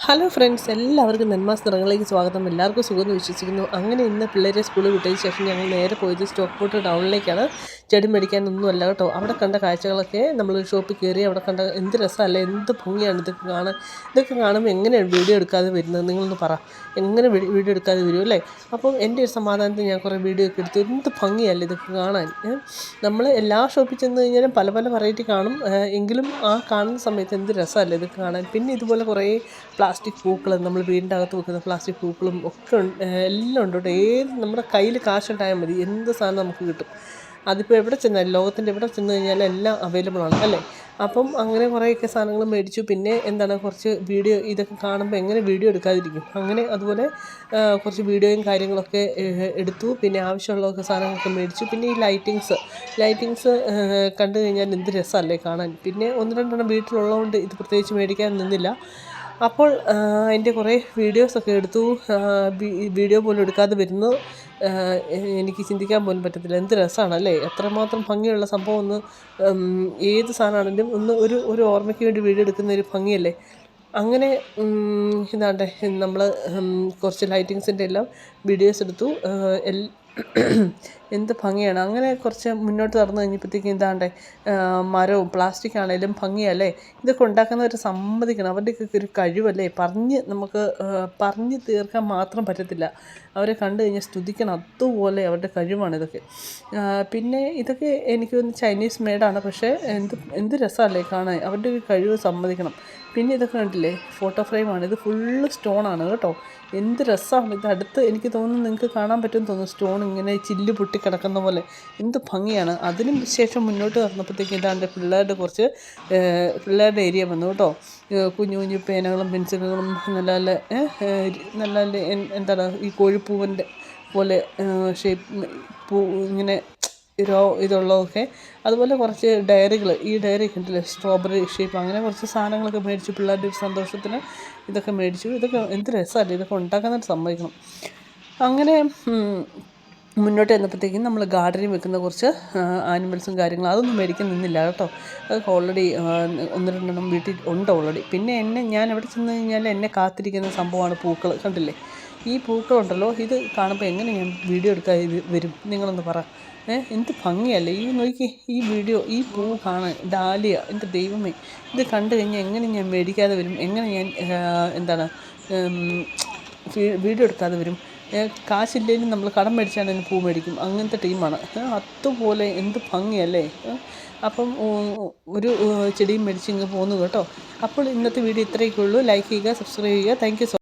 Hello friends, എല്ലാവർക്കും നെന്മാസ് നിറങ്ങളിലേക്ക് സ്വാഗതം. എല്ലാവർക്കും സുഖമെന്ന് വിശ്വസിക്കുന്നു. അങ്ങനെ ഇന്ന് പിള്ളേരെ സ്കൂളിൽ വിട്ടതിന് ശേഷം ഞങ്ങൾ നേരെ പോയത് സ്റ്റോക്ക് പോട്ട് ടൗണിലേക്കാണ്. ചെടി മേടിക്കാനൊന്നുമല്ല കേട്ടോ. അവിടെ കണ്ട കാഴ്ചകളൊക്കെ നമ്മൾ ഷോപ്പിൽ കയറി അവിടെ കണ്ട എന്ത് രസമല്ലേ, എന്ത് ഭംഗിയാണ് ഇതൊക്കെ കാണാൻ. ഇതൊക്കെ കാണുമ്പോൾ എങ്ങനെയാണ് വീഡിയോ എടുക്കാതെ വരുന്നത്? നിങ്ങളൊന്ന് പറ, എങ്ങനെ വീഡിയോ എടുക്കാതെ വരും അല്ലേ? അപ്പം എൻ്റെ ഒരു സമാധാനത്തിൽ ഞാൻ കുറേ വീഡിയോ ഒക്കെ എടുത്തു. എന്ത് ഭംഗിയല്ലേ ഇതൊക്കെ കാണാൻ. നമ്മൾ എല്ലാ ഷോപ്പിൽ ചെന്ന് കഴിഞ്ഞാലും പല പല വെറൈറ്റി കാണും, എങ്കിലും ആ കാണുന്ന സമയത്ത് എന്ത് രസമല്ലേ ഇതൊക്കെ കാണാൻ. പിന്നെ ഇതുപോലെ കുറേ പ്ലാസ്റ്റിക് പൂക്കൾ, നമ്മൾ വീടിൻ്റെ അകത്ത് വെക്കുന്ന പ്ലാസ്റ്റിക് പൂക്കളും ഒക്കെ എല്ലാം ഉണ്ട് കേട്ടോ. ഏത് നമ്മുടെ കയ്യിൽ കാശുണ്ടായാൽ മതി, എന്ത് സാധനം നമുക്ക് കിട്ടും. അതിപ്പോൾ എവിടെ ചെന്നാലും, ലോകത്തിൻ്റെ എവിടെ ചെന്ന് കഴിഞ്ഞാലും എല്ലാം അവൈലബിൾ ആണ് അല്ലേ? അപ്പം അങ്ങനെ കുറേയൊക്കെ സാധനങ്ങൾ മേടിച്ചു. പിന്നെ എന്താണ്, കുറച്ച് വീഡിയോ ഇതൊക്കെ കാണുമ്പോൾ എങ്ങനെ വീഡിയോ എടുക്കാതിരിക്കും. അങ്ങനെ അതുപോലെ കുറച്ച് വീഡിയോയും കാര്യങ്ങളൊക്കെ എടുത്തു. പിന്നെ ആവശ്യമുള്ളതൊക്കെ സാധനങ്ങളൊക്കെ മേടിച്ചു. പിന്നെ ഈ ലൈറ്റിങ്സ് കണ്ടു കഴിഞ്ഞാൽ എന്ത് രസമല്ലേ കാണാൻ. പിന്നെ ഒന്ന് രണ്ടെണ്ണം വീട്ടിലുള്ളതുകൊണ്ട് ഇത് പ്രത്യേകിച്ച് മേടിക്കാൻ നിന്നില്ല. അപ്പോൾ അതിൻ്റെ കുറേ വീഡിയോസൊക്കെ എടുത്തു. വീഡിയോ പോലും എടുക്കാതെ വരുന്നു. എനിക്ക് ചിന്തിക്കാൻ പോലും പറ്റത്തില്ല. എന്ത് രസമാണല്ലേ, എത്രമാത്രം ഭംഗിയുള്ള സംഭവം. ഒന്ന് ഏത് സാധനമാണെങ്കിലും ഒരു ഓർമ്മയ്ക്ക് വേണ്ടി വീഡിയോ എടുക്കുന്ന ഒരു ഭംഗിയല്ലേ. അങ്ങനെ ഇതാണ്ടെ നമ്മൾ കുറച്ച് ലൈറ്റിങ്സിൻ്റെ എല്ലാം വീഡിയോസ് എടുത്തു. എന്ത് ഭംഗിയാണ്. അങ്ങനെ കുറച്ച് മുന്നോട്ട് നടന്നു കഴിഞ്ഞപ്പോഴത്തേക്കും ഇതാണ്ടെ മരവും പ്ലാസ്റ്റിക് ആണേലും ഭംഗിയല്ലേ. ഇതൊക്കെ ഉണ്ടാക്കുന്നവർ സമ്മതിക്കണം, അവരുടെയൊക്കെ ഒരു കഴിവല്ലേ. പറഞ്ഞ് തീർക്കാൻ മാത്രം പറ്റത്തില്ല. അവരെ കണ്ടു കഴിഞ്ഞാൽ സ്തുതിക്കണം, അതുപോലെ അവരുടെ കഴിവാണ് ഇതൊക്കെ. പിന്നെ ഇതൊക്കെ എനിക്ക് തോന്നുന്നു ചൈനീസ് മെയ്ഡാണ്. പക്ഷേ എന്ത് രസമല്ലേ കാണാൻ, അവരുടെ ഒരു കഴിവ് സമ്മതിക്കണം. പിന്നെ ഇതൊക്കെ കണ്ടില്ലേ, ഫോട്ടോ ഫ്രെയിമാണ്. ഇത് ഫുള്ള് സ്റ്റോണാണ് കേട്ടോ. എന്ത് രസമാണ് ഇത്. അടുത്ത് എനിക്ക് തോന്നുന്നു നിങ്ങൾക്ക് കാണാൻ പറ്റുമെന്ന് തോന്നുന്നു, സ്റ്റോൺ ഇങ്ങനെ ചില്ല് പൊട്ടി കിടക്കുന്ന പോലെ. എന്ത് ഭംഗിയാണ്. അതിനും ശേഷം മുന്നോട്ട് നടന്നപ്പോഴത്തേക്കും ഇതാണ്ട് പിള്ളേരുടെ ഏരിയ വന്നു കേട്ടോ. കുഞ്ഞു കുഞ്ഞു പേനകളും പെൻസിലുകളും നല്ല നല്ല എന്താണ് ഈ കോഴിപ്പൂവിൻ്റെ പോലെ ഷേപ്പ് പൂ ഇങ്ങനെ ഇതുള്ളതൊക്കെ. അതുപോലെ കുറച്ച് ഡയറികൾ, ഈ ഡയറി കണ്ടില്ലേ, സ്ട്രോബെറി ഷേപ്പ്, അങ്ങനെ കുറച്ച് സാധനങ്ങളൊക്കെ മേടിച്ചു. പിള്ളേരുടെ ഒരു സന്തോഷത്തിന് ഇതൊക്കെ മേടിച്ചു. ഇതൊക്കെ എന്ത് രസമല്ലേ, ഇതൊക്കെ ഉണ്ടാക്കാനായിട്ട് സമ്മതിക്കണം. അങ്ങനെ മുന്നോട്ട് ചെന്നപ്പോഴത്തേക്കും നമ്മൾ ഗാർഡനിൽ വെക്കുന്ന കുറച്ച് ആനിമൽസും കാര്യങ്ങളും അതൊന്നും മേടിക്കാൻ നിന്നില്ല കേട്ടോ. അതൊക്കെ ഓൾറെഡി ഒന്ന് രണ്ടെണ്ണം വീട്ടിൽ ഉണ്ട് ഓൾറെഡി. പിന്നെ ഞാൻ എവിടെ ചെന്ന് കഴിഞ്ഞാൽ എന്നെ കാത്തിരിക്കുന്ന സംഭവമാണ് പൂക്കൾ. കണ്ടില്ലേ, ഈ പൂക്കളുണ്ടല്ലോ, ഇത് കാണുമ്പോൾ എങ്ങനെ ഞാൻ വീഡിയോ എടുക്കാൻ വരും? നിങ്ങളൊന്ന് പറ. എന്ത് ഭംഗിയല്ലേ ഈ നോക്കി, ഈ പൂ കാണാൻ, ഡാലിയ. എൻ്റെ ദൈവമേ, ഇത് കണ്ടു കഴിഞ്ഞാൽ എങ്ങനെ ഞാൻ മേടിക്കാതെ വരും? എങ്ങനെ ഞാൻ വീഡിയോ എടുക്കാതെ വരും? കാശില്ലെങ്കിലും നമ്മൾ കടം മേടിച്ചാണെങ്കിൽ പൂ മേടിക്കും, അങ്ങനത്തെ ടീമാണ്. അതുപോലെ എന്ത് ഭംഗിയല്ലേ. അപ്പം ഒരു ചെടിയും മേടിച്ച് ഇങ്ങ് പോന്നു കേട്ടോ. അപ്പോൾ ഇന്നത്തെ വീഡിയോ ഇത്രയൊക്കെ ഉള്ളൂ. ലൈക്ക് ചെയ്യുക, സബ്സ്ക്രൈബ് ചെയ്യുക. Thank you so